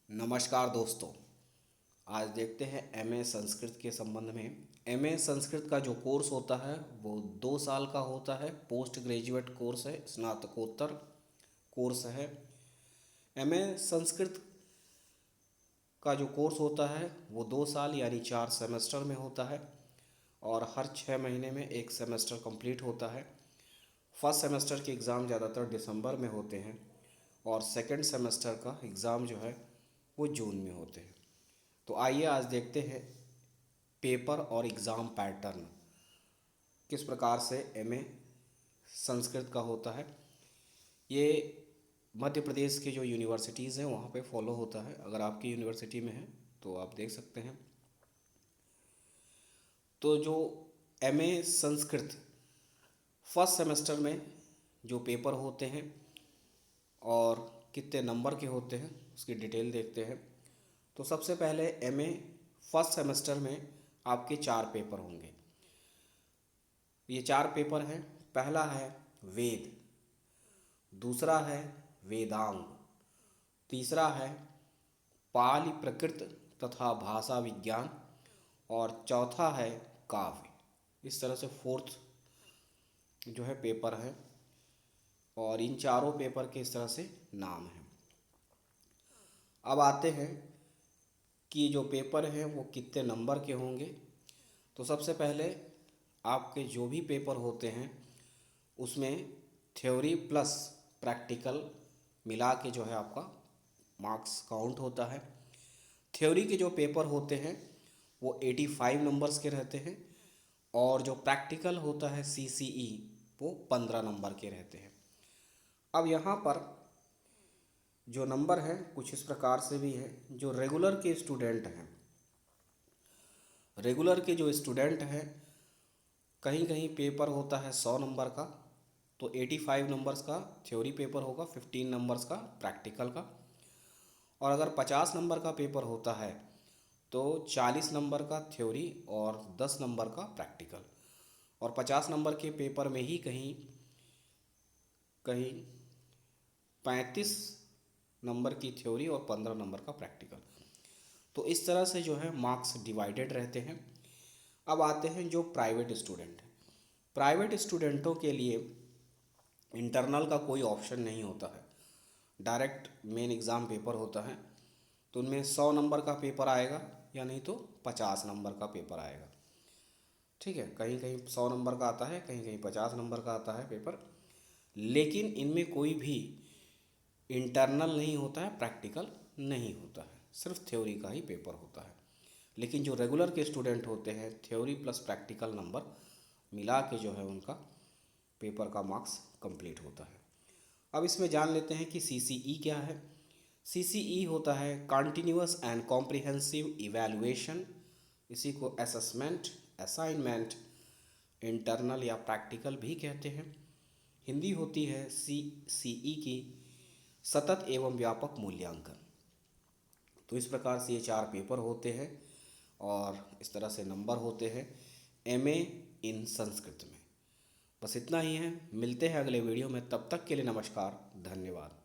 नमस्कार दोस्तों। आज देखते हैं एमए संस्कृत के संबंध में। एमए संस्कृत का जो कोर्स होता है वो 2 साल का होता है। पोस्ट ग्रेजुएट कोर्स है, स्नातकोत्तर कोर्स है। एमए संस्कृत का जो कोर्स होता है वो 2 साल यानी 4 सेमेस्टर में होता है और हर 6 महीने में एक सेमेस्टर कंप्लीट होता है। फर्स्ट सेमेस्टर के एग्ज़ाम ज़्यादातर दिसंबर में होते हैं और सेकंड सेमेस्टर का एग्ज़ाम जो है वो जून में होते हैं। तो आइए आज देखते हैं पेपर और एग्ज़ाम पैटर्न किस प्रकार से एमए संस्कृत का होता है। ये मध्य प्रदेश की जो यूनिवर्सिटीज़ हैं वहाँ पे फॉलो होता है। अगर आपकी यूनिवर्सिटी में है तो आप देख सकते हैं। तो जो एमए संस्कृत फर्स्ट सेमेस्टर में जो पेपर होते हैं और कितने नंबर के होते हैं उसकी डिटेल देखते हैं। तो सबसे पहले एमए फर्स्ट सेमेस्टर में आपके 4 पेपर होंगे। ये 4 पेपर हैं। पहला है वेद, दूसरा है वेदांग, तीसरा है पाली प्रकृत तथा भाषा विज्ञान और चौथा है काव्य। इस तरह से फोर्थ जो है पेपर है और इन चारों पेपर के इस तरह से नाम हैं। अब आते हैं कि जो पेपर हैं वो कितने नंबर के होंगे। तो सबसे पहले आपके जो भी पेपर होते हैं उसमें थ्योरी प्लस प्रैक्टिकल मिला के जो है आपका मार्क्स काउंट होता है। थ्योरी के जो पेपर होते हैं वो 85 नंबर्स के रहते हैं और जो प्रैक्टिकल होता है सीसीई वो 15 नंबर के रहते हैं। अब यहाँ पर जो नंबर है कुछ इस प्रकार से भी है। जो रेगुलर के स्टूडेंट हैं, रेगुलर के जो स्टूडेंट हैं कहीं कहीं पेपर होता है 100 नंबर का, तो 85 नंबर्स का थ्योरी पेपर होगा, 15 नंबर्स का प्रैक्टिकल का। और अगर 50 नंबर का पेपर होता है तो 40 नंबर का थ्योरी और 10 नंबर का प्रैक्टिकल। और 50 नंबर के पेपर में ही कहीं कहीं 35 नंबर की थ्योरी और 15 नंबर का प्रैक्टिकल। तो इस तरह से जो है मार्क्स डिवाइडेड रहते हैं। अब आते हैं जो प्राइवेट स्टूडेंट हैं। प्राइवेट स्टूडेंटों के लिए इंटरनल का कोई ऑप्शन नहीं होता है, डायरेक्ट मेन एग्ज़ाम पेपर होता है। तो उनमें 100 नंबर का पेपर आएगा या नहीं तो 50 नंबर का पेपर आएगा। ठीक है, कहीं कहीं 100 नंबर का आता है, कहीं कहीं 50 नंबर का आता है पेपर। लेकिन इनमें कोई भी इंटरनल नहीं होता है, प्रैक्टिकल नहीं होता है, सिर्फ थ्योरी का ही पेपर होता है। लेकिन जो रेगुलर के स्टूडेंट होते हैं थ्योरी प्लस प्रैक्टिकल नंबर मिला के जो है उनका पेपर का मार्क्स कंप्लीट होता है। अब इसमें जान लेते हैं कि सीसीई क्या है। सीसीई होता है कंटिन्यूअस एंड कॉम्प्रिहेंसिव इवैल्यूएशन। इसी को असेसमेंट, असाइनमेंट, इंटरनल या प्रैक्टिकल भी कहते हैं। हिंदी होती है सीसीई की सतत एवं व्यापक मूल्यांकन। तो इस प्रकार से ये 4 पेपर होते हैं और इस तरह से नंबर होते हैं एमए इन संस्कृत में। बस इतना ही है। मिलते हैं अगले वीडियो में, तब तक के लिए नमस्कार, धन्यवाद।